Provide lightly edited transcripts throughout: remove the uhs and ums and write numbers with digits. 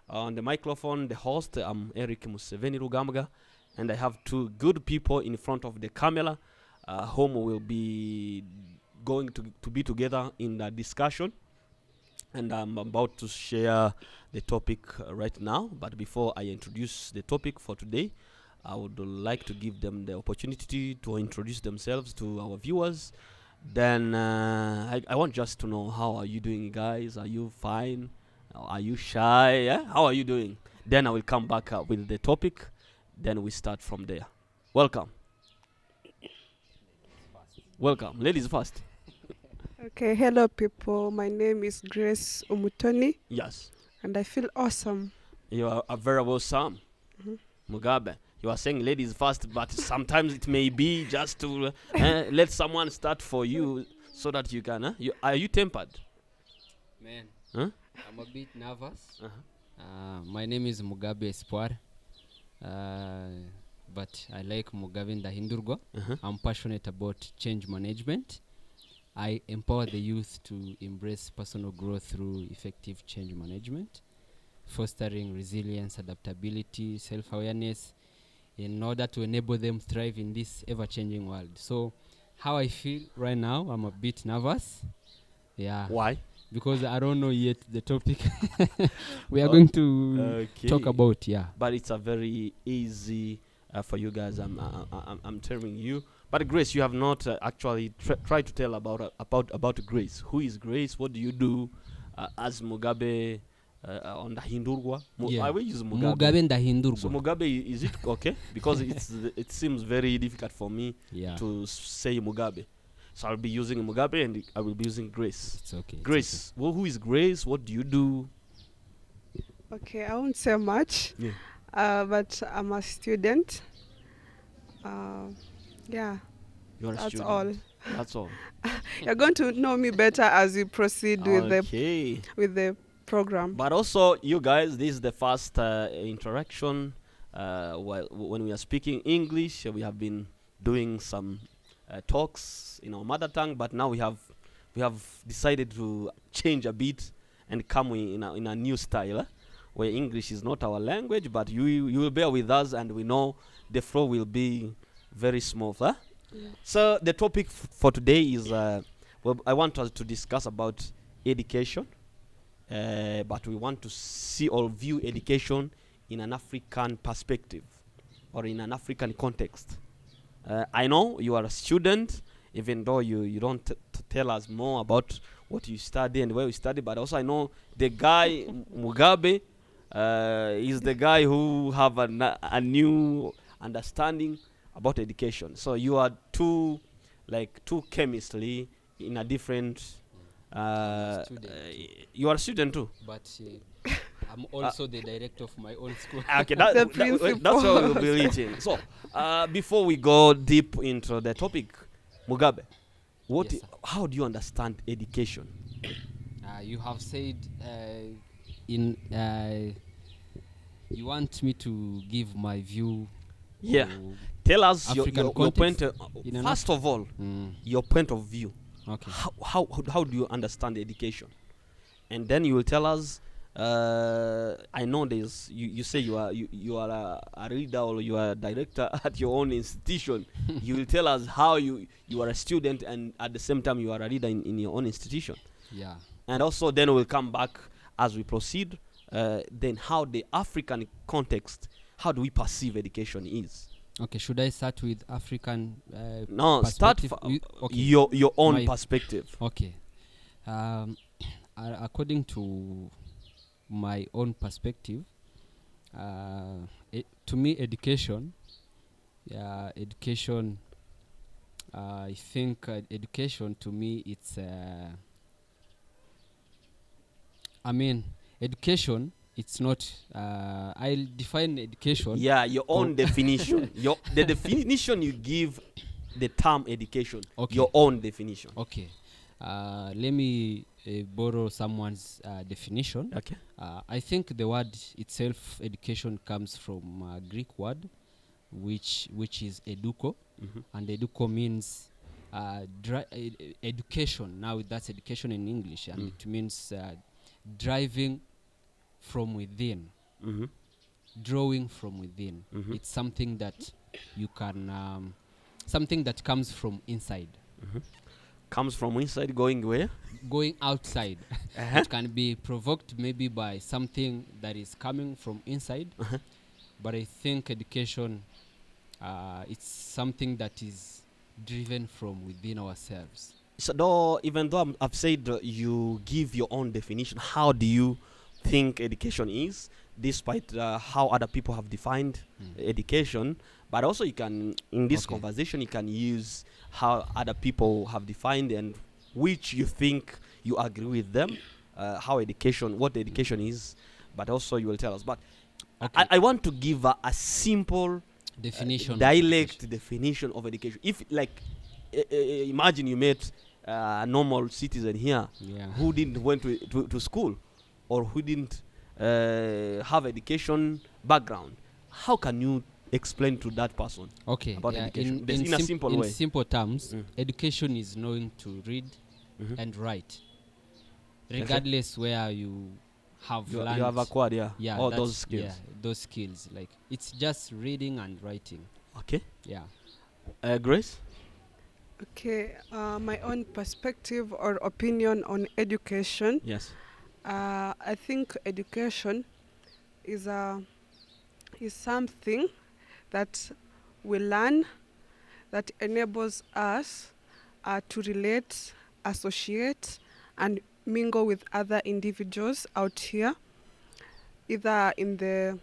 On the microphone, the host, I'm Eric Museveni Rugambga, and I have two good people in front of the camera, whom will be going to be together in the discussion. And I'm about to share the topic right now. But before I introduce the topic for today, I would like to give them the opportunity to introduce themselves to our viewers. Then I want just to know, how are you doing, guys? Are you fine? Are you shy? Yeah? How are you doing? Then I will come back with the topic. Then we start from there. Welcome. Welcome. Ladies first. Okay, hello people. My name is Grace Umutoni Yes. and I feel awesome. You are a very well Sam Mhm. Mugabe. You are saying ladies first, but sometimes it may be just to let someone start for you so that you can. Are you tempered? Man, Huh? I'm a bit nervous. Uh-huh. My name is Mugabe Espoir, but I like Mugabe Ndahindurwa. Uh-huh. I'm passionate about change management. I empower the youth to embrace personal growth through effective change management, fostering resilience, adaptability, self-awareness, in order to enable them thrive in this ever-changing world. So, how I feel right now, I'm a bit nervous. Yeah. Why? Because I don't know yet the topic we are Oh, going to talk Okay. about. Yeah. But it's a very easy for you guys. I'm telling you. But Grace, you have not actually tried to tell about Grace. Who is Grace? What do you do as Mugabe on the Hindurwa? I Yeah. will use Mugabe. Mugabe So Ndahindurwa. Mugabe, is it okay? Because it seems very difficult for me Yeah. to say Mugabe. So I'll be using Mugabe and I will be using Grace. It's okay. Grace, well, who is Grace? What do you do? Okay, I won't say much, Yeah. but I'm a student. Yeah, You're a that's student. all. That's all. You're going to know me better as we proceed Okay. with the program. But also, you guys, this is the first interaction. When we are speaking English, we have been doing some talks in our mother tongue, but now we have decided to change a bit and come in a new style, where English is not our language, but you will bear with us, and we know the flow will be very smooth. Huh? Yeah. So the topic for today is I want us to discuss about education. But we want to see or view education in an African perspective or in an African context. I know you are a student, even though you don't tell us more about what you study and where you study, but also I know the guy Mugabe is the guy who have a new understanding about education. So you are two chemistry in a different. I'm a student too. You are a student too. But I'm also the director of my own school. Okay, The principal. that's what we'll be reaching. So, before we go deep into the topic, Mugabe, Yes, sir. how do you understand education? You have said you want me to give my view. Yeah. to Tell us African your context point. in an First of all, Mm, your point of view. okay. How do you understand education? And then you will tell us. I know there's you say you are a reader or you are a director at your own institution. You will tell us how you are a student and at the same time you are a reader in your own institution. Yeah. And also then we'll come back as we proceed. Then how the African context, how do we perceive education is? Okay. Should I start with African No, start perspective? Okay. your own My- perspective. Okay. According to my own perspective, to me, education, I think education to me, education, it's not, I'll define education. Yeah, your own definition. The definition you give the term education. Okay. Your own definition. Okay. Let me borrow someone's definition. Okay. I think the word itself, education, comes from a Greek word, which is eduko, Mhm. and eduko means education. Now that's education in English, and it means driving from within. Mhm. drawing from within. Mhm. It's something that you can, something that comes from inside, Comes from inside, going where? going outside. Uh-huh. It can be provoked maybe by something that is coming from inside. Uh-huh. But I think education, it's something that is driven from within ourselves. So though, even though I've said you give your own definition, how do you think education is, despite how other people have defined education? But also, you can, in this Okay. conversation, you can use how other people have defined and which you think you agree with them, how education, what education is. But also, you will tell us. But Okay. I want to give a simple Definition of dialect education. definition of education. If like imagine you met a normal citizen here Yeah. who didn't went to school or who didn't have education background, how can you explain to that person Okay. about yeah, education? in, This in, in a sim- simple in way. simple terms, Mm. education is knowing to read Mhm. and write, regardless where you have You learned. have acquired, yeah, all that's- those skills. Yeah, those skills. Like it's just reading and writing. Okay. Yeah. Grace. Okay, my own perspective or opinion on education. Yes. I think education is something that we learn that enables us to relate, associate, and mingle with other individuals out here, either in the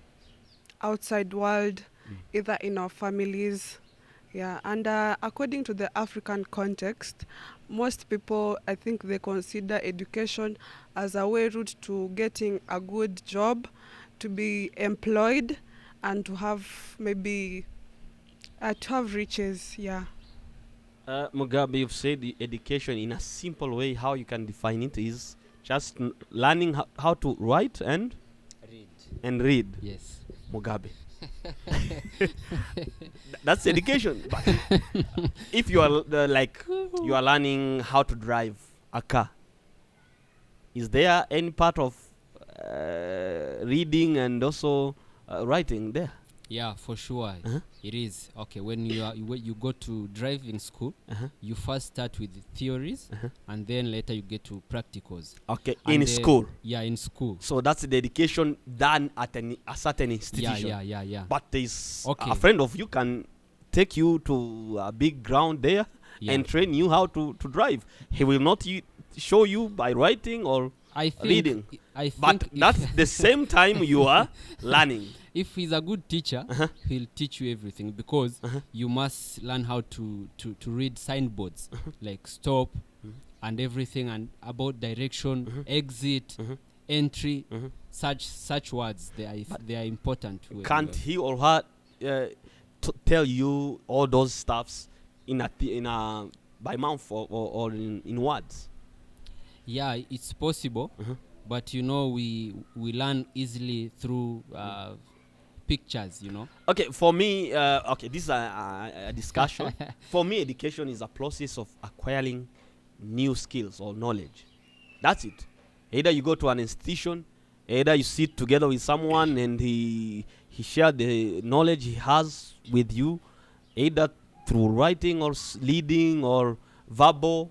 outside world, either in our families. Yeah, and according to the African context, most people, I think they consider education as a way route to getting a good job, to be employed, and to have maybe to have riches. Yeah. Mugabe, you've said the education in a simple way. How you can define it is just learning how to write and read. Yes. Mugabe. That's education. But if you are like you are learning how to drive a car, is there any part of reading and also writing there? Yeah, for sure. Uh-huh. It is. Okay, when you go to driving school, Uh-huh. you first start with the theories, Uh-huh. and then later you get to practicals. Okay, And in then- school. Yeah, in school. So that's the education done at a certain institution. Yeah. But there's Okay. a friend of you can take you to a big ground there Yeah. and train you how to drive. He will not show you by writing or I think. reading. I think. but if- that's the same time you are learning. if he's a good teacher, he'll teach you everything, because you must learn how to read signboards, like stop and everything, and about direction, exit, entry, such words. They are important. Can't he or her tell you all those stuffs in a by mouth or in words? Yeah, it's possible, but we learn easily through pictures. Okay, for me, okay, this is a discussion. For me, education is a process of acquiring new skills or knowledge. That's it. Either you go to an institution, either you sit together with someone and he shared the knowledge he has with you, either through writing or leading or verbal,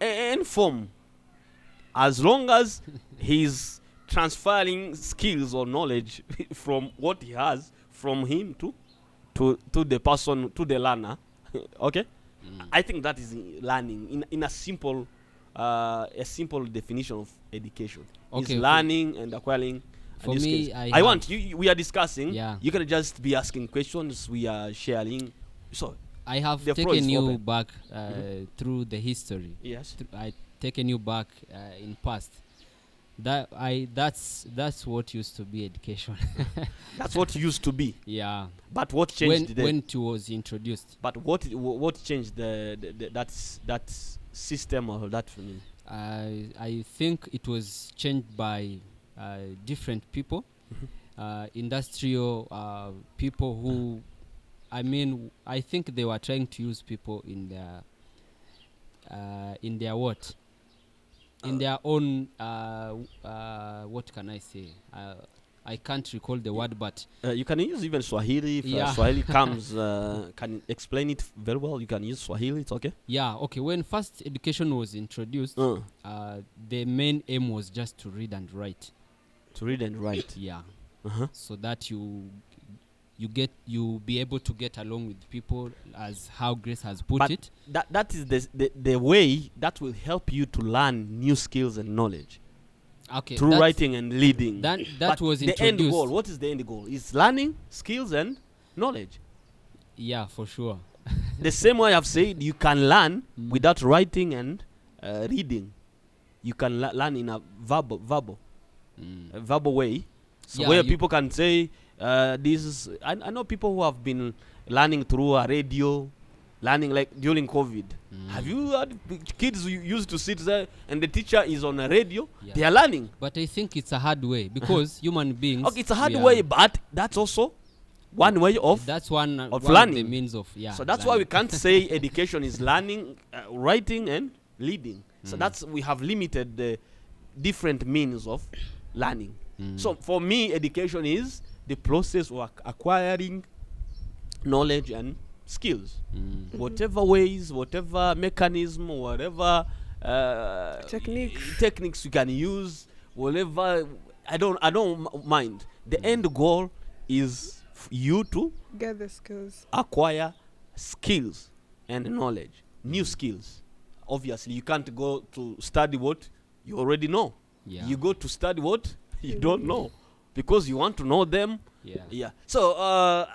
any form. As long as he's transferring skills or knowledge from what he has from him to the person, to the learner. Okay, I think that is learning in a simple definition of education. Okay, It's learning and acquiring for new me, skills. I I want you. We are discussing. Yeah. You can just be asking questions. We are sharing. So I have The floor is taken you open. back through the history. yes, I taken you back in past. That's what used to be education. that's what used to be. Yeah. But what changed When it was introduced, But what changed that system or that? I think it was changed by different people, industrial people who, I think they were trying to use people in their what? In their own, what can I say? I can't recall the word, but You can use even Swahili. If Yeah. Swahili comes, can explain it very well. You can use Swahili. It's okay. yeah, okay. When first education was introduced, the main aim was just to read and write. To read and write. Yeah, Uh-huh. so that you be able to get along with people, as how Grace has put But it. that is the way that will help you to learn new skills and knowledge Okay, through writing and leading. that But was the end introduced. goal. What is the end goal? It's learning skills and knowledge. Yeah, for sure. The same way I've said, you can learn Mm. without writing and reading. You can learn in a verbal way. So Yeah, where you- people can say, this is. I know people who have been learning through a radio, learning like during COVID. Have you had kids who used to sit there and the teacher is on a radio? Yeah. They are learning. But I think it's a hard way because human beings. Okay, it's a hard we are- way, but that's also one way of. That's one of one of the learning. means of So that's why we learning. can't say education is learning, writing, and leading. So that's we have limited the different means of learning. So for me, education is the process of acquiring knowledge and skills. Whatever ways, whatever mechanism, whatever techniques you can use, whatever. I don't mind. The end goal is you to Get the skills. acquire skills and knowledge, new skills. Obviously, you can't go to study what you already know. Yeah. You go to study what you don't know because you want to know them. Yeah. Yeah. So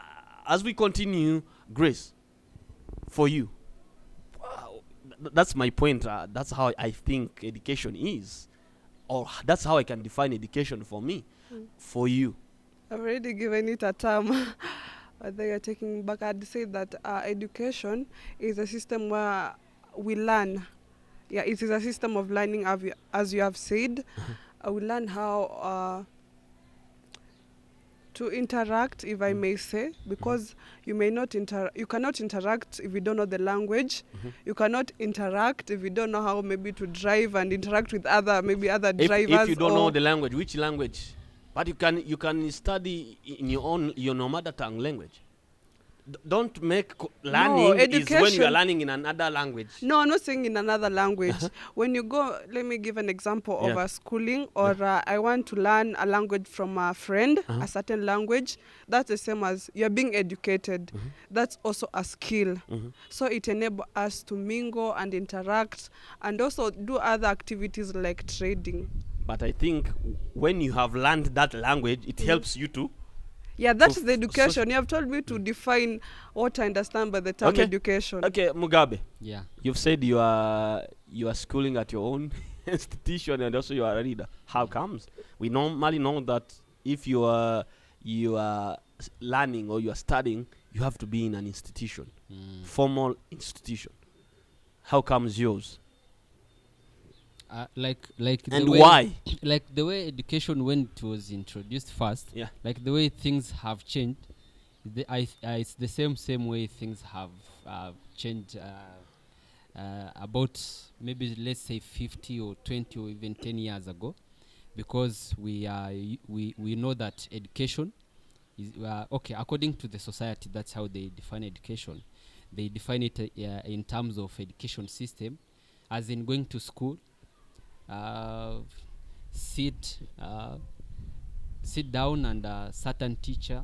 as we continue, Grace, for you, that's my point. That's how I think education is, or that's how I can define education for me. For you, I've already given it a term. But they are taking back. I'd say that education is a system where we learn. Yeah, it is a system of learning, as you have said. We learn how to interact, if I may say, because you cannot interact if you don't know the language. You cannot interact if you don't know how maybe to drive and interact with other drivers. if you don't know or- the language, which language? But you can study in your mother tongue language. Don't make learning is when you are education- learning in another language. No, I'm not saying in another language. When you go, let me give an example of Yeah. a schooling, or I want to learn a language from a friend, a certain language. That's the same as you're being educated. That's also a skill. So it enables us to mingle and interact, and also do other activities like trading. But I think when you have learned that language, it helps you to. Yeah, that's So- the education. You have told me to define what I understand by the term Okay. education. Okay, Mugabe, Yeah. you've said you are schooling at your own institution and also you are a reader. How comes? We normally know that if you are learning or you are studying, you have to be in an institution, formal institution. How comes yours? Like the And way, why? like the way education, when it was introduced first, Yeah. like the way things have changed, it's the same way things have changed about maybe, let's say, 50 or 20 or even 10 years ago, because we know that education is okay according to the society. That's how they define education. They define it in terms of education system, as in going to school, sit down, and a certain teacher,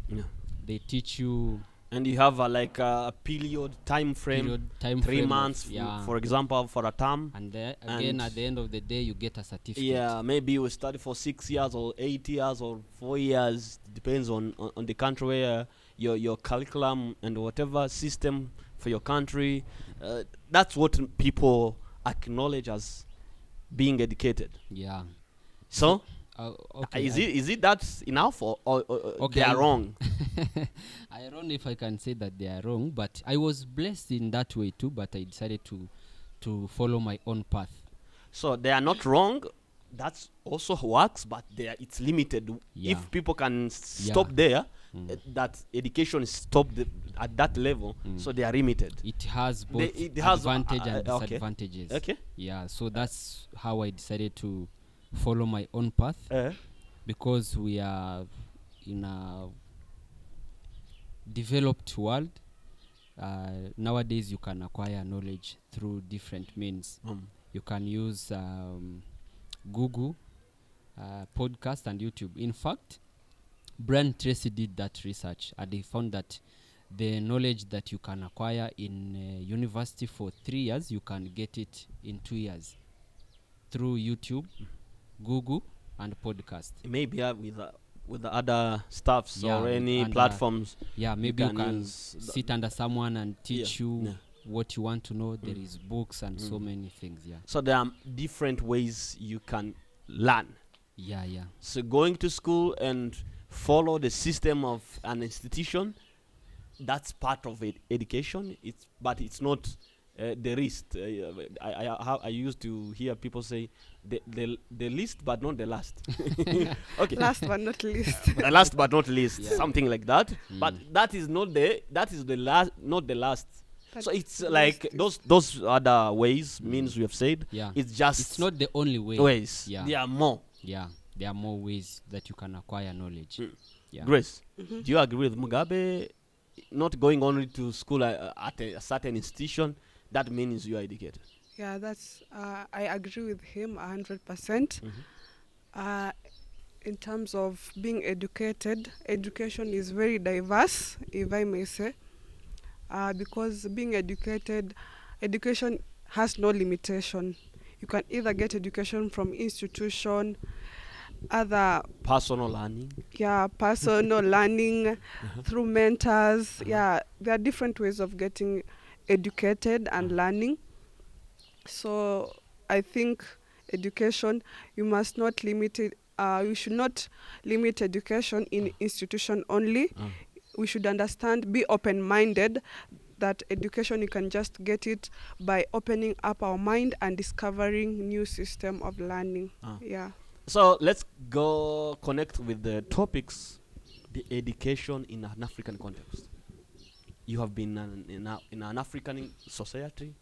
Yeah. they teach you And you have a period time frame, period, time 3 frame of- months, yeah, for example, for a term. and again and- at the end of the day you get a certificate. Yeah, maybe you will study for 6 years or 8 years or 4 years. Depends on the country where your curriculum and whatever system for your country. That's what people acknowledge as being educated. Yeah. So Okay, is it that enough or Okay, they are wrong? I don't know if I can say that they are wrong, but I was blessed in that way too. But I decided to follow my own path. So they are not wrong. That's also works, but it's limited. Yeah. If people can stop there, that education is stopped at that level, so they are limited. It has both it has, advantage and okay. disadvantages. Okay. Yeah, so that's how I decided to follow my own path. because we are in a developed world. Nowadays you can acquire knowledge through different means. You can use Google, podcast, and YouTube. In fact, Brian Tracy did that research, and they found that the knowledge that you can acquire in university for 3 years, you can get it in 2 years through YouTube, Google, and podcast. Maybe with the other stuffs or any platforms. Maybe you can use sit under someone and teach you Yeah. what you want to know. There is books and so many things. So there are different ways you can learn. Yeah. So going to school and follow the system of an institution, that's part of education. But it's not the least. I used to hear people say the least but not the last. Okay. Last but not least. The last but not least, Yeah. something like that. But Mm. that is the last, not the last. But So it's the like least those other ways, means we have said. Yeah. It's just It's not the only way. ways. Yeah. There are more. Yeah. There are more ways that you can acquire knowledge. Mm. Yeah. Grace, Mhm. do you agree with Mugabe not going only to school at a certain institution? That means you are educated. Yeah, that's. I agree with him 100%. In terms of being educated, education is very diverse, if I may say, because being educated, education has no limitation. You can either get education from institution, other Personal learning. personal learning through mentors. There are different ways of getting educated and learning. So I think education, you must not limit it. You should not limit education in institution only. We should understand, be open-minded, that education, you can just get it by opening up our mind and discovering new system of learning. Yeah. So let's go connect with the topics, the education in an African context. You have been in an African society,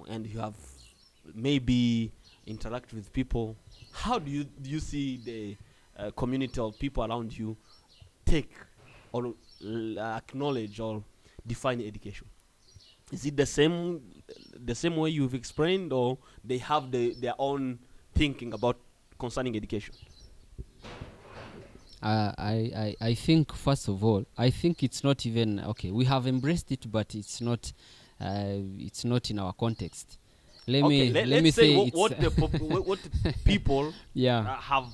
and you have maybe interact with people. How do you see the community or people around you take or acknowledge or define education? Is it the same way you've explained, or they have their own thinking about concerning education? I think, first of all, I think it's not even okay. We have embraced it, but it's not in our context. Let me let's say say it's what people yeah. have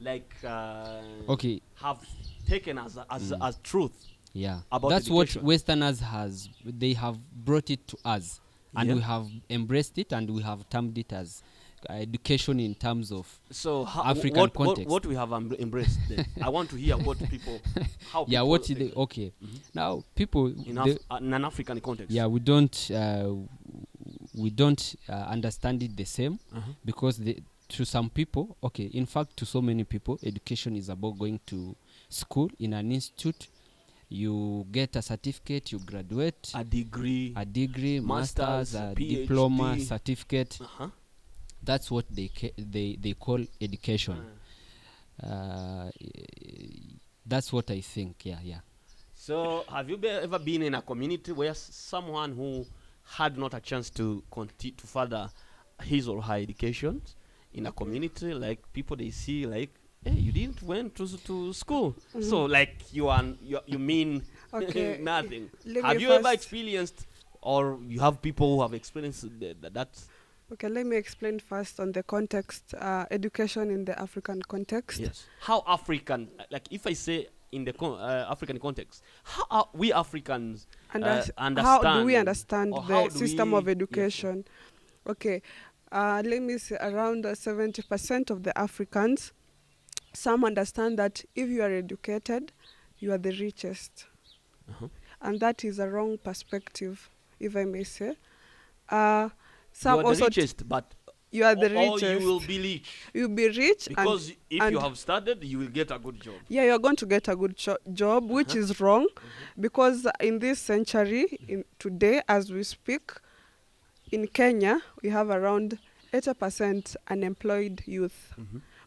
like Okay. have taken as truth. Yeah, About that's education. what Westerners they have brought it to us, and Yeah. we have embraced it, and we have termed it as education in terms of So African context. what we have embraced then? I want to hear what people how yeah. people What think they okay? Now people in they- an African context. yeah, we don't understand it the same, because to some people, okay, in fact to so many people, education is about going to school in an institute. You get a certificate, you graduate, a degree. master's, a PhD. diploma, certificate. That's That's what they call education. That's what I think. Yeah. So have you ever been in a community where someone who had not a chance to continue to further his or her education in a community, like people they see like, hey, you didn't went to school, so like you mean Okay. nothing. Let Have me you ever first- experienced, or you have people who have experienced that? Okay, let me explain first on the context, education in the African context. Yes. How African, like if I say in the African context, how are we Africans understand? How do we understand or how the do system we- of education? Okay, let me say around 70% of the Africans, some understand that if you are educated, you are the richest. And that is a wrong perspective, if I may say. Some You are the also richest, but you are the or richest. you will be rich. You'll be rich Because if you and- have studied, you will get a good job. yeah, you're going to get a good job, which is wrong, because in this century, today as we speak, in Kenya, we have around 80% unemployed youth.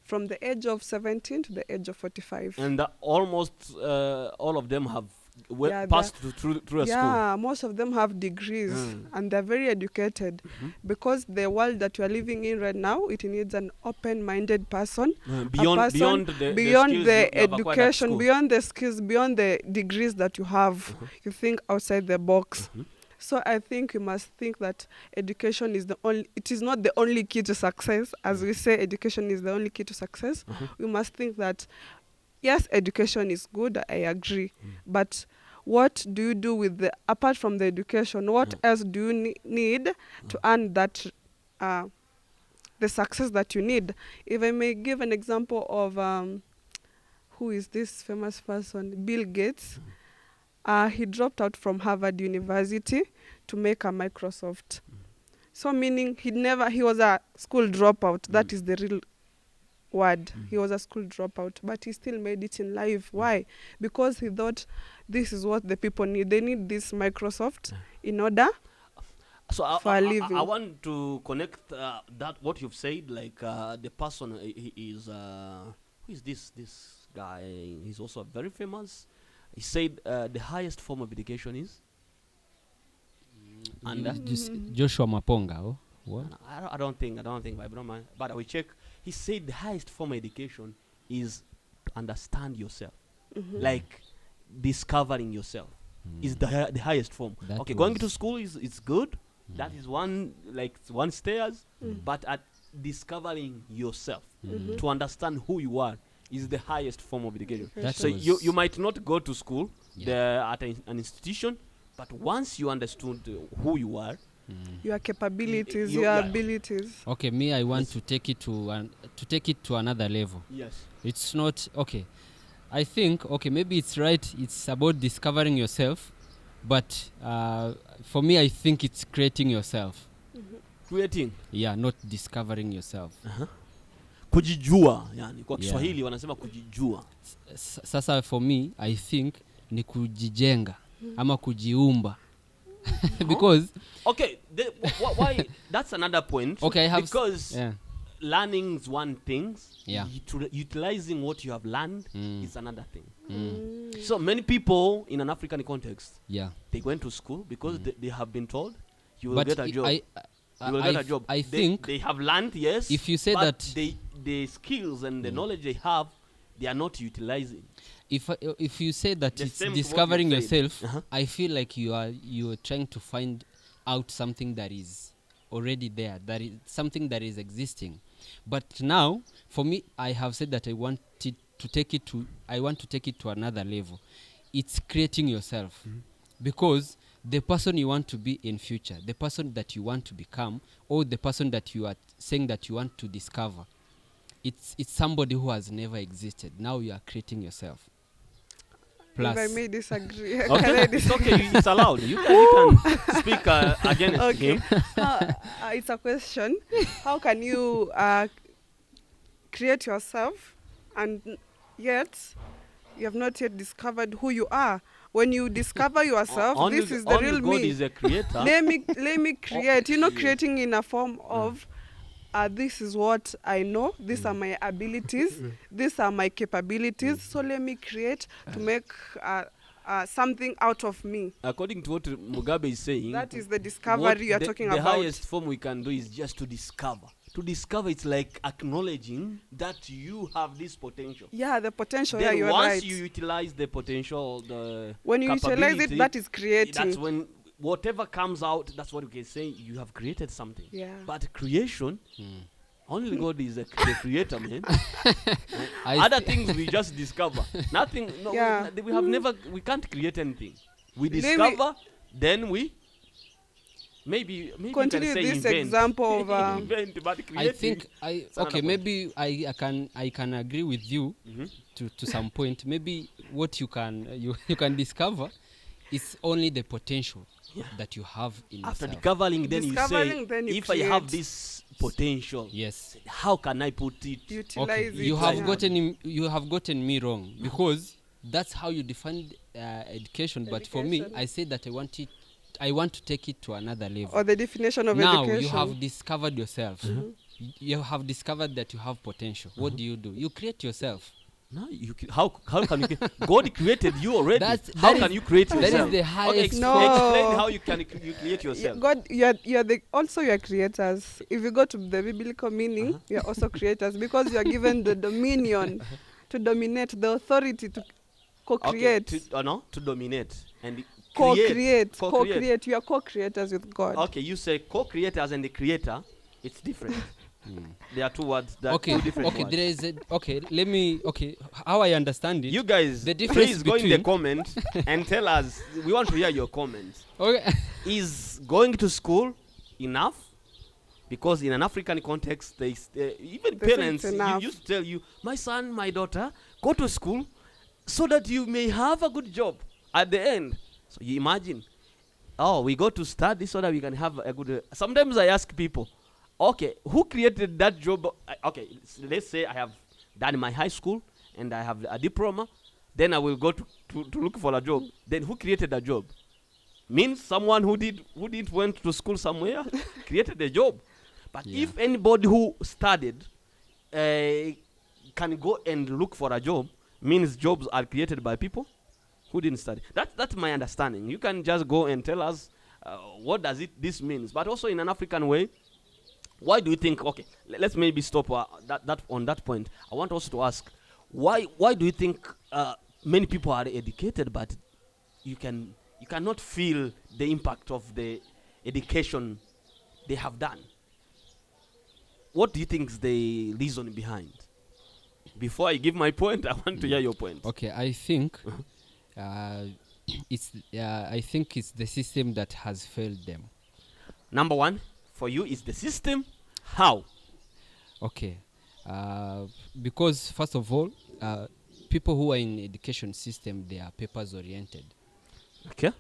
from the age of 17 to the age of 45. And almost all of them have Yeah, passed through a school. Yeah, most of them have degrees and they're very educated because the world that we are living in right now, it needs an open-minded person, Beyond beyond skills the you have acquired at education, school. beyond the skills, beyond the degrees that you have. You think outside the box. So I think you must think that education is it is not the only key to success. As we say, education is the only key to success. We must think that, yes, education is good, I agree. But what do you do with apart from the education, what else do you need to earn that, the success that you need? If I may give an example of, who is this famous person? Bill Gates. He dropped out from Harvard University to make a Microsoft. So meaning he was a school dropout. That is the real word. He was a school dropout, but he still made it in life. Why? Because he thought this is what the people need. They need this Microsoft in order So for a living. I want to connect that what you've said, like the person he is who is this guy? He's also very famous. He said the highest form of education is under. Just Joshua Maponga. Oh, what? I don't think, but I will check. He said the highest form of education is to understand yourself, like discovering yourself is the highest form. That Okay, going was- to school is good. That is one stairs, but at discovering yourself to understand who you are is the highest form of education. That So was- you might not go to school at an institution, but once you understood who you are, Your capabilities, You- your yeah. abilities. Okay, me, I want Yes. to take it to another level. yes, It's not okay. I think maybe it's right. It's about discovering yourself, but for me, I think it's creating yourself. creating Yeah, not discovering yourself. kujijua, yani kwa Yeah. Kiswahili wanasema kujijua. Sasa for me, I think ni kujijenga ama kujiumba because Okay, why? That's another point. Okay, I have because yeah. learning is one thing. Yeah. Utilizing what you have learned is another thing. Mm. So many people in an African context, Yeah. they went to school because they have been told you will But get a job. You will get a job. I think they have learned, yes. if you say but that- the skills and the knowledge they have, they are not utilizing. if you say that The it's same to what you discovering said. yourself, Uh-huh. I feel like you're trying to find out something that is already there, that is something that is existing. But now, for me, I have said that I want to take it to another level. It's creating yourself, because the person you want to be in future, the person that you want to become, or the person that you are saying that you want to discover, it's somebody who has never existed. Now you are creating yourself. Plus, If I may disagree. Okay, it's okay. It's allowed. You can speak against Okay. him. It's a question. How can you create yourself and yet you have not yet discovered who you are? When you discover yourself, Only this is the only real God me. is a creator. Let me create. Yes. Creating in a form of this is what I know. These are my abilities. These are my capabilities. So let me create to make something out of me. According to what Mugabe is saying, That is the what discovery you are talking the about. highest form we can do is just to discover. To discover, it's like acknowledging that you have this potential. Yeah, the potential. Then Yeah, you're once right. you utilize the potential, When you utilize it, capability, that is creating. that's when whatever comes out, that's what we can say, you have created something. Yeah. But creation, only God is the creator, man. I Other things we just discover. Nothing. No, Yeah. we have never. We can't create anything. We Maybe- discover, then we. Maybe Continue you can say this invent. example of, invent, but I creating, think it's another okay, point. maybe I can agree with you Mhm. to some point. Maybe what you can discover is only the potential that you have in After yourself. discovering, then Discovering, you then say, you if I have create. this potential, Yes. how can I put it? Utilize Okay. it. You have yeah. gotten me wrong, because that's how you define education. But for me, Education. I say that I want to take it to another level. Or the definition of Now education. you have discovered yourself. You have discovered that you have potential. What do? You create yourself. No, how can you? God created you already. How that can is- you create that yourself? is the highest No. Explain how you create Yeah, yourself. God, you're also your creators. If you go to the biblical meaning, you're also creators because you're given the dominion to dominate, the authority to co-create. To dominate and Co-create. Co-create. You are co-creators with God. Okay, you say co-creators and the creator. It's different. There are two words that Okay, two different okay, words. there is let me, how I understand it. You guys, the difference please go in the between- comment and tell us. We want to hear your comments. Okay. Is going to school enough? Because in an African context, even They say parents it's enough. used to tell you, my son, my daughter, go to school so that you may have a good job at the end. So you imagine, we go to study so that we can have a good. Sometimes I ask people, okay, who created that job? Okay, let's say I have done my high school and I have a diploma, then I will go to look for a job. Then who created the job? Means someone who didn't went to school somewhere created a job. But Yeah. if anybody who studied can go and look for a job, means jobs are created by people who didn't study. That's my understanding. You can just go and tell us what does this means. But also in an African way, why do you think? Okay, let's maybe stop that on that point. I want also to ask, why do you think many people are educated, but you cannot feel the impact of the education they have done? What do you think is the reason behind? Before I give my point, I want to hear your point. Okay, I think it's the system that has failed them. Number one, for you, is the system. How? Okay, because first of all, people who are in education system, they are papers oriented. Okay.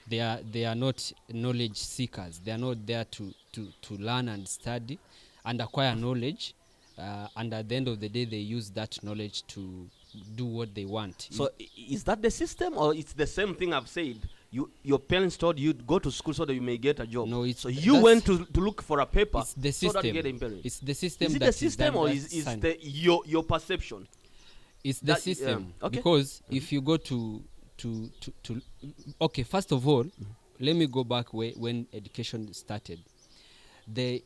They are not knowledge seekers. They are not there to learn and study and acquire knowledge. And at the end of the day, they use that knowledge to do what they want. So is that the system, or it's the same thing I've said? Your parents told you go to school so that you may get a job. No, it's so you that's- went to look for a paper It's the so that you system. get employed. It's the system. Is it that the system, done or that is sign. your perception? It's the that- system. okay. Because if you go to okay, first of all, let me go back when education started. These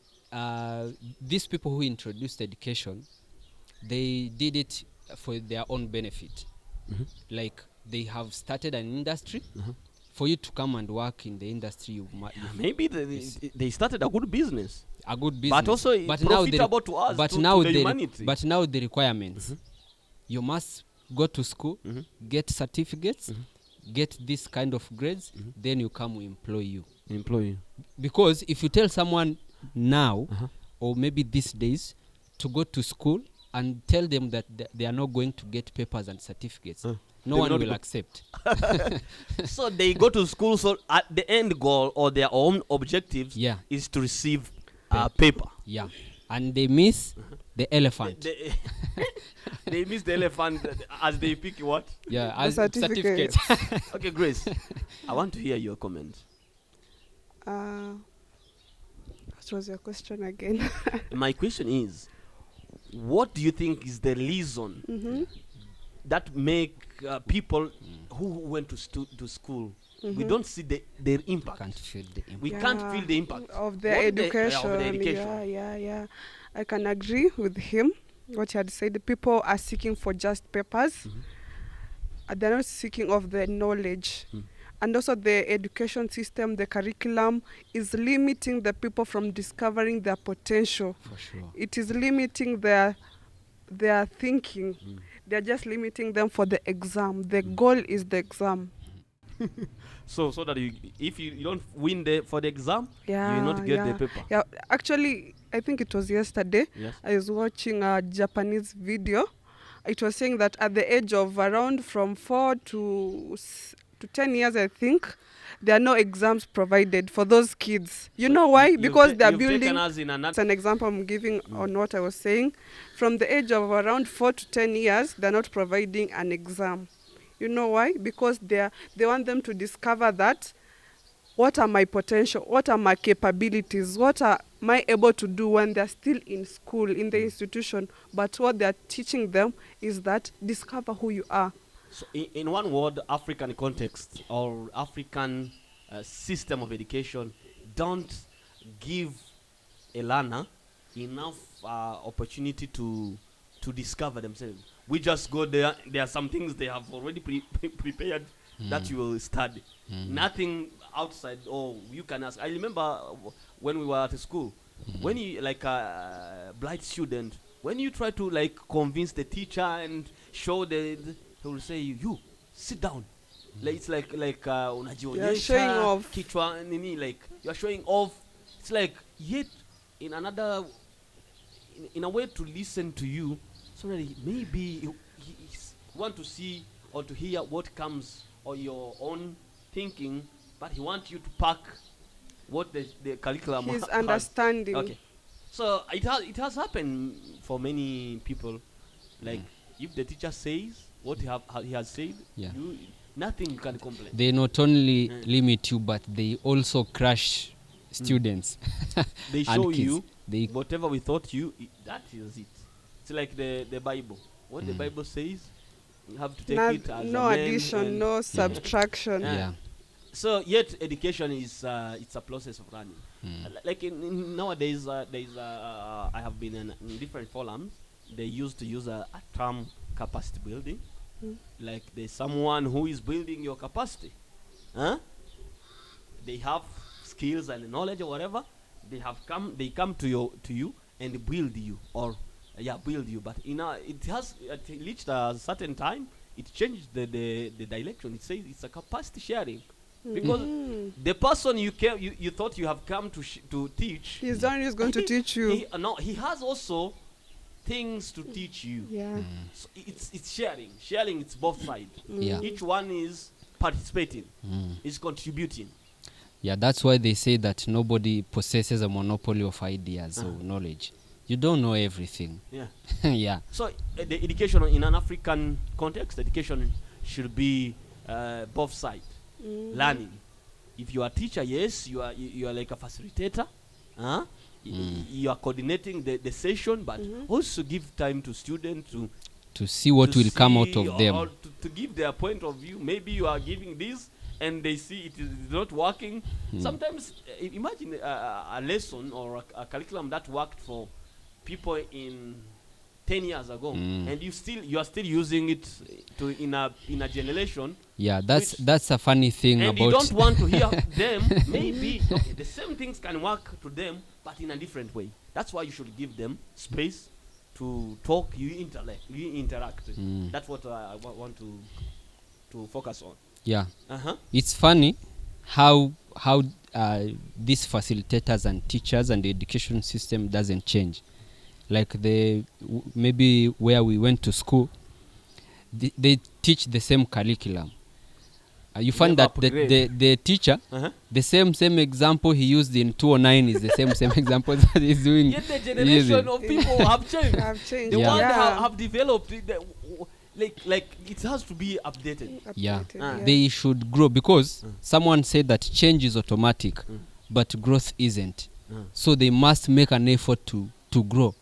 people who introduced education, they did it for their own benefit. Like they have started an industry. For you to come and work in the industry, you Maybe they started a good business. a good business. But also profitable to us, but to now the the humanity. but now the requirements. You must go to school, get certificates, get this kind of grades, then you come, we employ you. Employee. Because if you tell someone now, or maybe these days, to go to school and tell them that they are not going to get papers and certificates, They no will one not will go. accept. So they go to school, so at the end goal or their own objectives Yeah. is to receive paper. Yeah. And they miss the elephant. They miss the elephant as they pick what? Yeah, The as certificates. certificates. Okay, Grace, I want to hear your comment. What was your question again? My question is, what do you think is the reason that make people who went to school, we don't see their impact? Can't feel the impact. We can't feel the impact of their What education. of the education. Yeah. I can agree with him. What he had said, the people are seeking for just papers. They're not seeking of the knowledge. And also the education system, the curriculum is limiting the people from discovering their potential. For sure. It is limiting their thinking. They're just limiting them for the exam. The goal is the exam. So that if you don't win for the exam, you will not get the paper. Yeah, actually, I think it was yesterday. Yes. I was watching a Japanese video. It was saying that at the age of around from 4 to 10 years, I think, there are no exams provided for those kids. You know why? Because they're building. Taken us in It's an example I'm giving on what I was saying. From the age of around 4 to 10 years, they're not providing an exam. You know why? Because they want them to discover that what are my potential, what are my capabilities, what am I able to do when they're still in school, in the institution. But what they're teaching them is that discover who you are. So in one word, African context or African system of education don't give a learner enough opportunity to discover themselves. We just go there. There are some things they have already prepared that you will study. Nothing outside. Or you can ask. I remember when we were at school, when you like a blind student, when you try to like convince the teacher and show he will say you sit down. Like it's like unajionyesha showing off. kichwa nini, like you're showing off. It's like yet in another in a way to listen to you, so that maybe he want to see or to hear what comes or your own thinking, but he wants you to pack what the curriculum His has. understanding. Okay, so it has happened for many people. Like if the teacher says what he has said, Yeah. Nothing can complain. They not only limit you, but they also crush students. They and show kids. you They whatever we thought that is it. It's like the Bible. What the Bible says, you have to take it as No a man addition, and no subtraction. yeah. So yet education is it's a process of learning. Like in nowadays, I have been in different forums. They used to use a term capacity building. Like there's someone who is building your capacity. They have skills and knowledge or whatever. They come to you and build you or build you. But it has reached a certain time. It changed the direction. It says it's a capacity sharing. Because the person you thought you have come to teach, He's the one who's going to teach you. he has also things to teach you. Yeah. So it's sharing. It's both sides. Yeah. Each one is participating, is contributing. Yeah, that's why they say that nobody possesses a monopoly of ideas or knowledge. You don't know everything. Yeah. Yeah. So the education in an African context, education should be both sides. Learning. If you are a teacher, yes, you are like a facilitator. You are coordinating the session, but also give time to students To see what will come out of or them. to give their point of view. Maybe you are giving this and they see it is not working. Sometimes imagine a lesson or a curriculum that worked for people in 10 years ago, and you are still using it in a generation. Yeah, that's a funny thing And about you don't want to hear them. Maybe the same things can work to them, but in a different way. That's why you should give them space to talk. You interact. That's what I want to focus on. Yeah. Uh-huh. It's funny how these facilitators and teachers and the education system doesn't change. Like maybe where we went to school, they teach the same curriculum. You find never that the teacher, the same example he used in 209 is the same example that he's doing. Yet the generation of people have changed. The Yeah. one Yeah. that have developed, like it has to be updated. Yeah. Updated, They should grow because someone said that change is automatic, but growth isn't. So they must make an effort to grow,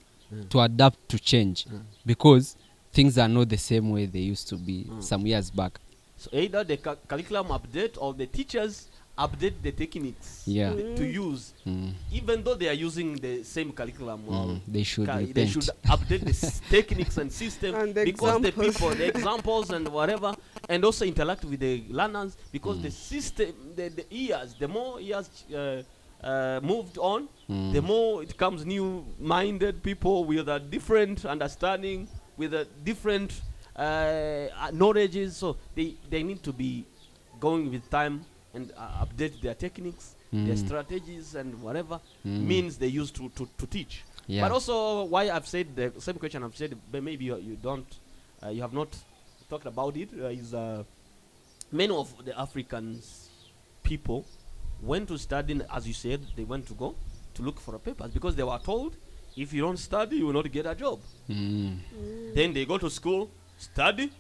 to adapt to change, because things are not the same way they used to be some years back. So either the curriculum update or the teachers update the techniques Yeah. to use, even though they are using the same curriculum. Or They should they repent. should update the techniques and system, And the because the examples. people, the examples and whatever, and also interact with the learners, because the system, the more years moved on, the more it comes new-minded people with a different understanding, with a different knowledges. So they need to be going with time and update their techniques, their strategies, and whatever means they use to teach. Yeah. But also, why I've said the same question I've said, but maybe you have not talked about it, is many of the Africans people went to study, as you said, they went to go to look for a papers because they were told, if you don't study, you will not get a job. Then they go to school, study,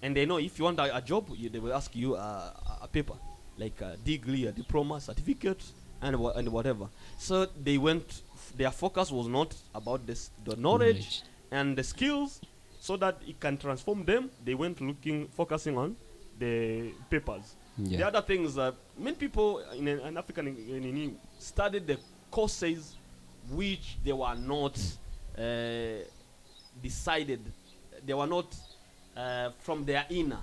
and they know if you want a job, they will ask you a paper. like a degree, a diploma, certificate, and and whatever. So they went. Their focus was not about this, the knowledge and the skills, so that it can transform them. They went focusing on the papers. Yeah. The other thing is that many people in an African studied the courses which they were not decided. They were not from their inner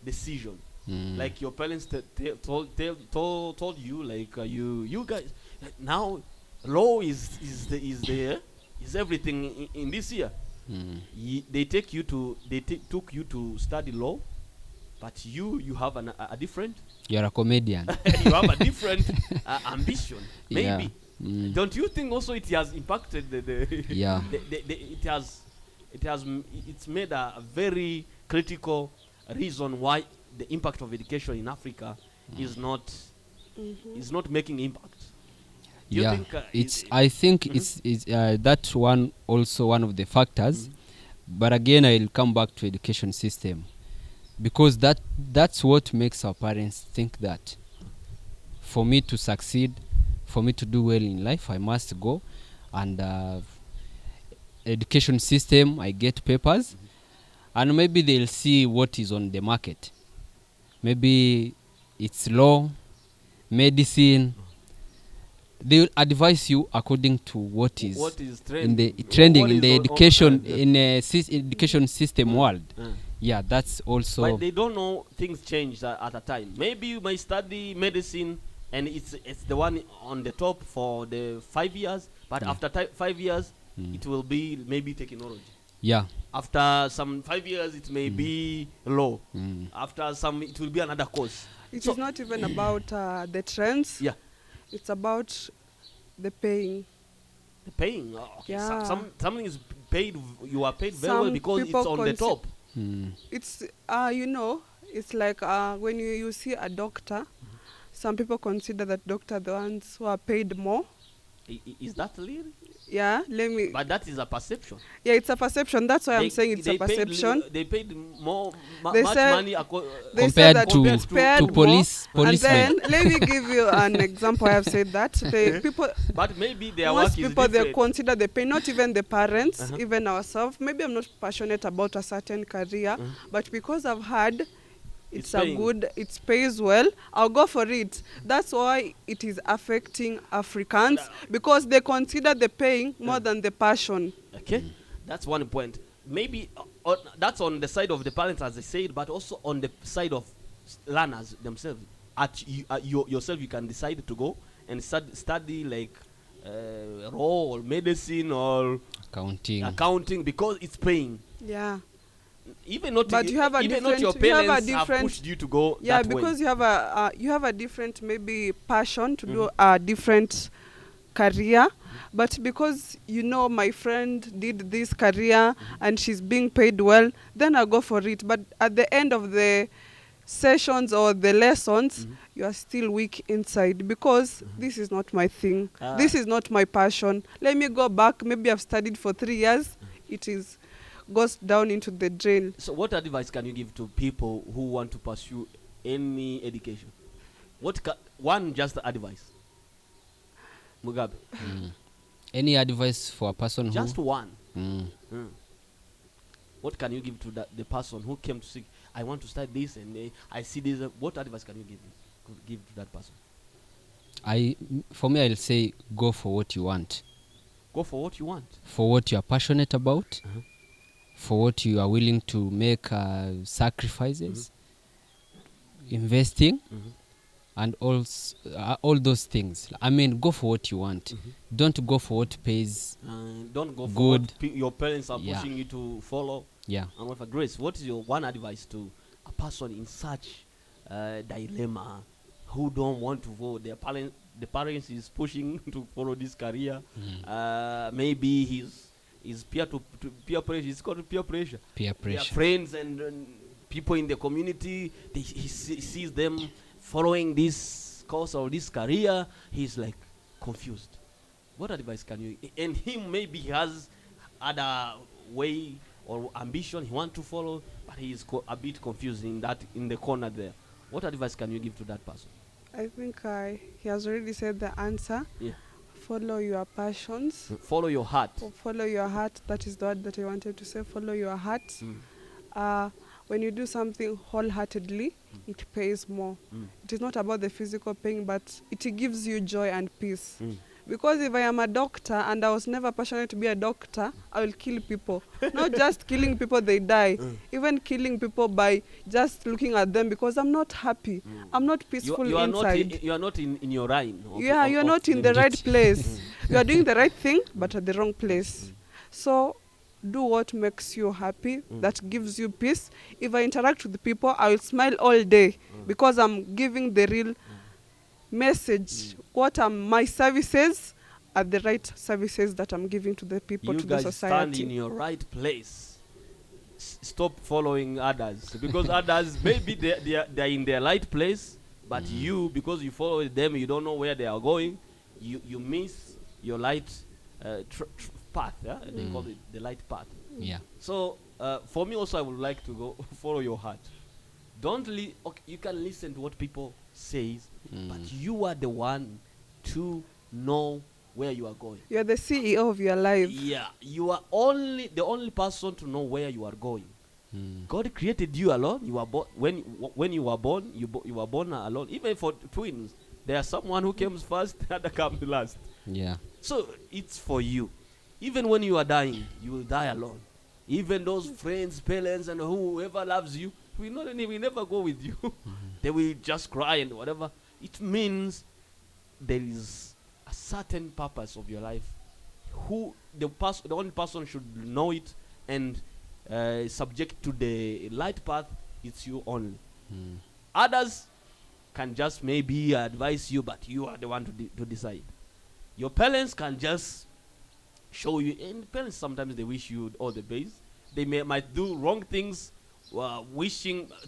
decision. Like your parents told you, like you guys now law is everything in this year. They took you to study law, but you have a different. You're a comedian. You have a different ambition. Maybe. Yeah. Don't you think also it has impacted the Yeah. it's made a very critical reason why the impact of education in Africa is not making impact. Do you Yeah, think, I think it's that's one of the factors. But again, I'll come back to education system, because that's what makes our parents think that for me to succeed, for me to do well in life, I must go and education system. I get papers, and maybe they'll see what is on the market. Maybe it's law, medicine. They will advise you according to what is in the trending in the education system world. Yeah, that's also. But they don't know things change at a time. Maybe you may study medicine and it's the one on the top for the 5 years, but after 5 years it will be maybe technology. Yeah. After some 5 years it may be law. After some it will be another course. It is not even about the trends. Yeah. It's about the paying. The paying. Okay. Yeah. Something is paid. You are paid very Some well because it's people on the top. It's it's like when you see a doctor, some people consider that doctor the ones who are paid more. Is that real? Yeah, But that is a perception. Yeah, it's a perception. That's why I'm saying it's a perception. They paid much They say- money They say compared that to it's paid more. policemen. And then let me give you an example. I have said that the people, But maybe their most work is people they different. consider the pay, not even the parents, even ourselves. Maybe I'm not passionate about a certain career, but because I've had It's it's paying. it pays well, I'll go for it. That's why it is affecting Africans, because they consider the paying more than the passion. Okay, that's one point. Maybe that's on the side of the parents, as I said, but also on the side of learners themselves. Yourself, you can decide to go and study like law or medicine or accounting because it's paying. Yeah. Even not, But you have a even not your different- you have a parents have different- pushed you to go Yeah, that way. because you have a different maybe passion to do a different career, but because my friend did this career and she's being paid well, then I'll go for it. But at the end of the sessions or the lessons, you are still weak inside because this is not my thing. This is not my passion. Let me go back. Maybe I've studied for 3 years. It goes down into the drain. So what advice can you give to people who want to pursue any education? One just advice, Mugabe? Any advice for a person Just who one. What can you give to the person who came to say, I want to start this and I see this? What advice can you give to that person? for me, I'll say go for what you want. Go for what you want. For what you are passionate about. For what you are willing to make sacrifices, investing, and all those things. I mean, go for what you want. Don't go for what pays. Don't go for good. what your parents are Yeah. pushing you to follow. Yeah. And for Grace, what is your one advice to a person in such dilemma who don't want to vote? The parents is pushing to follow this career. Maybe he's peer pressure. It's called peer pressure. Peer Their pressure. friends and people in the community, he sees them following this course or this career. He's like confused. What advice can you? And him maybe he has other way or ambition he want to follow, but he is a bit confused in the corner there. What advice can you give to that person? I think he has already said the answer. Yeah. Follow your passions. Follow your heart. Follow your heart. That is the word that I wanted to say. Follow your heart. Mm. When you do something wholeheartedly, it pays more. Mm. It is not about the physical pain, but it gives you joy and peace. Mm. Because if I am a doctor and I was never passionate to be a doctor, I will kill people. Not just killing people, they die. Even killing people by just looking at them because I'm not happy. I'm not peaceful you are inside. not you are not in your line. You're not in the right place. You are doing the right thing, but at the wrong place. So do what makes you happy, that gives you peace. If I interact with people, I will smile all day because I'm giving the real message. What are my services are the right services that I'm giving to the people, You to the guys stand in society. your right place. Stop following others because others maybe they are in their right place, but you, because you follow them, you don't know where they are going. You miss your light path. Yeah? They call it the light path. Yeah. So for me also, I would like to go follow your heart. Don't okay, you can listen to what people says, but you are the one to know where you are going. You're the CEO of your life. Yeah, you are the only person to know where you are going. God created you alone. You are when you were born, you were born alone. Even for twins, there's someone who comes first, the other comes last. Yeah. So So it's for you. Even when you are dying, you will die alone. Even those friends, parents, and whoever loves you, will never go with you. They will just cry and whatever. It means there is a certain purpose of your life. Who the only person should know it and subject to the light path. It's you only. Others can just maybe advise you, but you are the one to decide. Your parents can just show you, and parents sometimes they wish you all the best. They might do wrong things,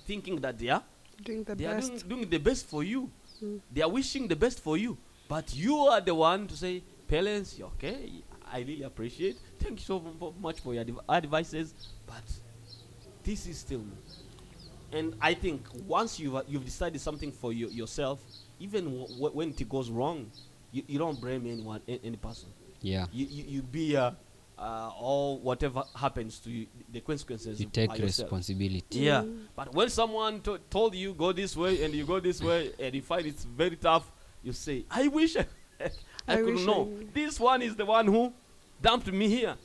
thinking that they are Doing the they are best. doing the best for you. Mm. They are wishing the best for you, but you are the one to say, parents, you're okay, I really appreciate. Thank you so much for your advices, but this is still me. And I think once you've decided something for yourself, even when it goes wrong, you don't blame anyone, any person. yeah. You be all whatever happens to you, the consequences. You by take yourself. responsibility. Yeah, but when someone told you go this way and you go this way and you find it's very tough, you say, I wish I could wish know. I knew." This one is the one who dumped me here.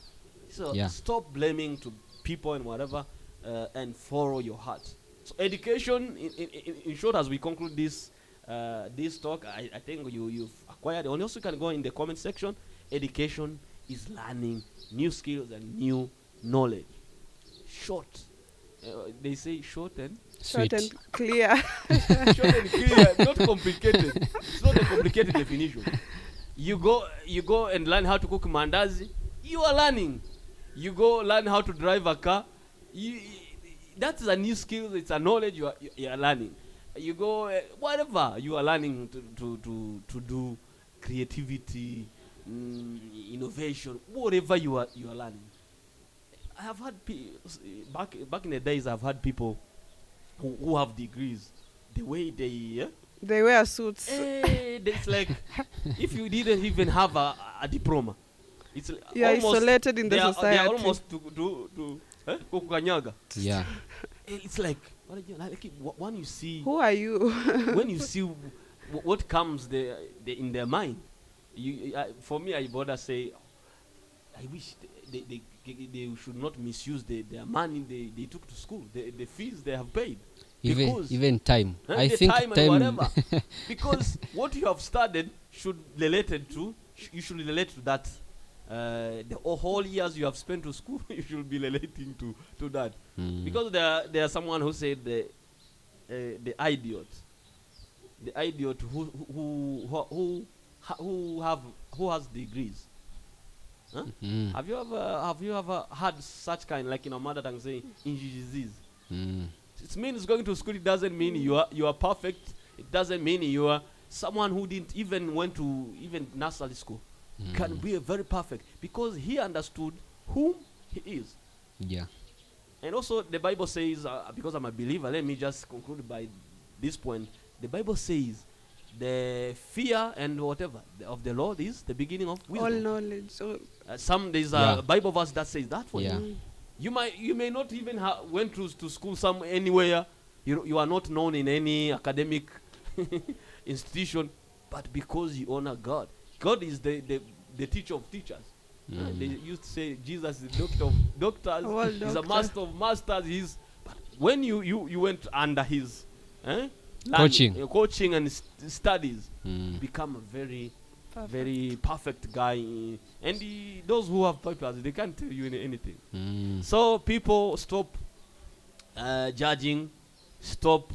So Yeah. stop blaming to people and whatever, and follow your heart. So education, in short, as we conclude this talk, I think you've acquired. And also you can go in the comment section. Education is learning new skills and new knowledge. Short. They say short and Short Sweet. and clear. short and clear, not complicated. It's not a complicated definition. You go and learn how to cook mandazi. You are learning. You go learn how to drive a car. That is a new skill. It's a knowledge you are learning. You go whatever you are learning to do creativity, innovation, whatever you are learning. I have had back in the days. I've had people who have degrees. The way they They wear suits. it's like if you didn't even have a diploma, it's You are almost isolated in the they are society. almost to kukanyaga. Yeah. It's like when you see Who are you? when you see what comes in their mind. For me, I bother say, I wish they should not misuse their money they took to school, the fees they have paid. Even time. I The think time and time. whatever. Because what you have studied you should relate to that. The whole years you have spent to school, you should be relating to that. Because there are someone who said the idiot who has degrees. Huh? Have you ever had such kind, like in our mother tongue saying disease? It means going to school. It doesn't mean you are perfect. It doesn't mean you are someone who didn't even went to even nursery school. Can be a very perfect because he understood whom he is. Yeah. And also the Bible says, because I'm a believer, let me just conclude by this point. The Bible says the fear and whatever of the Lord is the beginning of All wisdom. knowledge. So, There's Yeah. a Bible verse that says that for Yeah. you. You may not even went to school anywhere. You are not known in any academic institution, but because you honor God. God is the teacher of teachers. They used to say Jesus is the doctor of doctors. All He's a doctor. master of masters. But when you went under his coaching and studies, become a very perfect. very perfect guy. And those who have papers, they can't tell you anything. So people stop judging, stop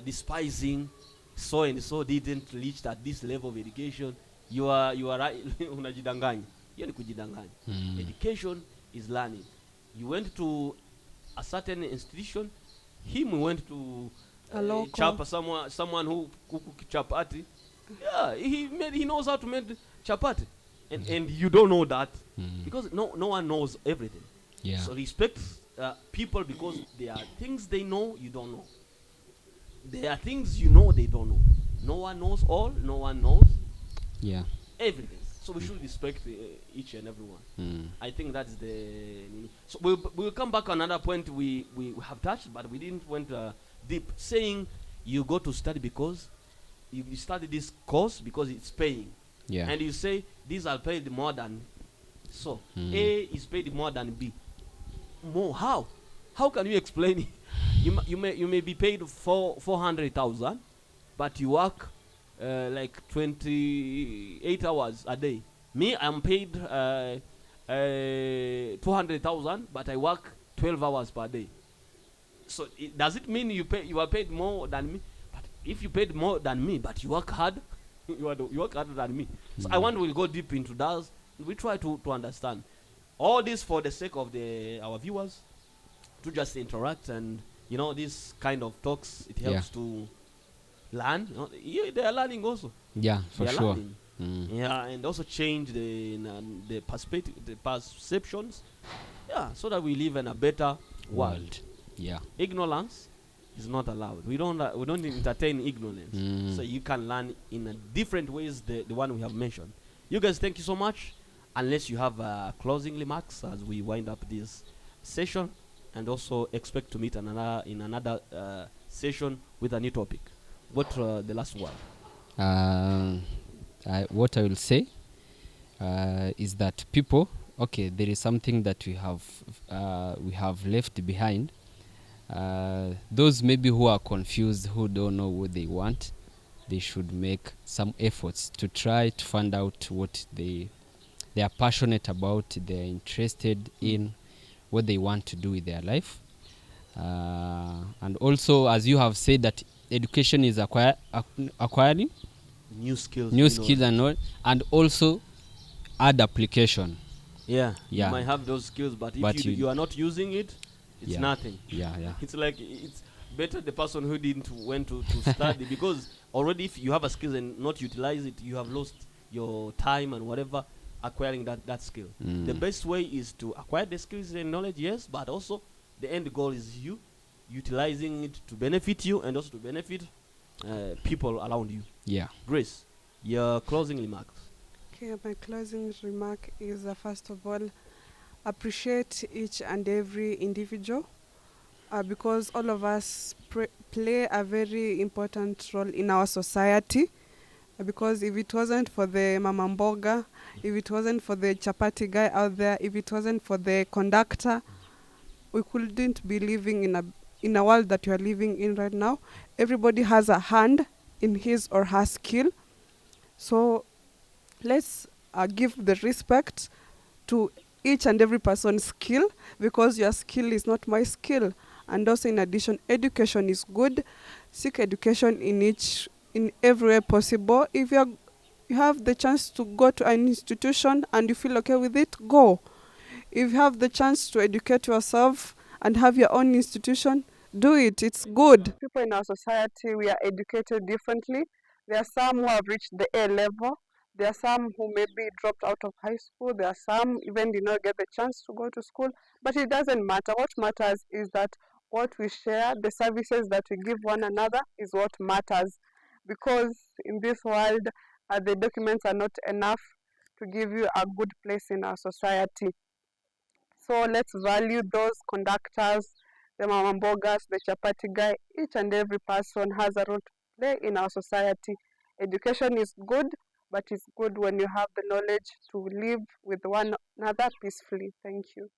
despising. So and so didn't reach at this level of education. You are right. Unajidanganya. Hiyo ni kujidanganya. Education is learning. You went to a certain institution. Him went to A local. chapa someone who cook chapati. Yeah, he knows how to make chapati, and you don't know that because no one knows everything. Yeah. So respect people because there are things they know you don't know. There are things you know they don't know. No one knows all. No one knows Yeah. everything. So we should respect each and everyone. I think that's the. So we'll come back on another point we have touched, but we didn't went deep. Saying you go to study because you study this course because it's paying, Yeah. and you say these are paid more than so. A is paid more than B. More how? How can you explain it? You may be paid 400,000, but you work like 28 hours a day. Me, I'm paid 200,000, but I work 12 hours per day. So does it mean you are paid more than me? But if you paid more than me, but you work hard, you work harder than me. So I want we'll go deep into that. We try to understand all this for the sake of our viewers to just interact, and this kind of talks, it helps to learn. They are learning also. Yeah, for They are sure. learning. Yeah, and also change the perspective, the perceptions. Yeah, so that we live in a better world. Yeah. Ignorance is not allowed. We don't entertain ignorance. So you can learn in a different ways. The one we have mentioned. You guys, thank you so much. Unless you have closing remarks as we wind up this session, and also expect to meet in another session with a new topic. What the last one? What I will say is that people, okay, there is something that we have left behind. Those maybe who are confused, who don't know what they want, they should make some efforts to try to find out what they are passionate about, they're interested in, what they want to do with their life. And also, as you have said, that education is acquiring New skills. and all, and also add application. Yeah. Yeah. You might have those skills, but if you are not using it, it's Yeah. nothing. Yeah. It's like it's better the person who didn't went to study because already if you have a skill and not utilize it, you have lost your time and whatever acquiring that skill. The best way is to acquire the skills and knowledge, yes, but also the end goal is you utilizing it to benefit you and also to benefit people around you. Yeah. Grace, your closing remarks. Okay, my closing remark is first of all, appreciate each and every individual because all of us play a very important role in our society. Because if it wasn't for the mama mboga, if it wasn't for the chapati guy out there, if it wasn't for the conductor, we couldn't be living in a world that we are living in right now. Everybody has a hand in his or her skill. So let's give the respect to each and every person's skill, because your skill is not my skill. And also, in addition, education is good. Seek education in every way possible. If you have the chance to go to an institution and you feel okay with it, go. If you have the chance to educate yourself and have your own institution, do it. It's good. People in our society, we are educated differently. There are some who have reached the A level. There are some who maybe dropped out of high school. There are some even did not get the chance to go to school. But it doesn't matter. What matters is that what we share, the services that we give one another is what matters. because in this world the documents are not enough to give you a good place in our society. So let's value those conductors, the mama mbogas, the chapati guy. Each and every person has a role to play in our society. Education is good, but it's good when you have the knowledge to live with one another peacefully. Thank you.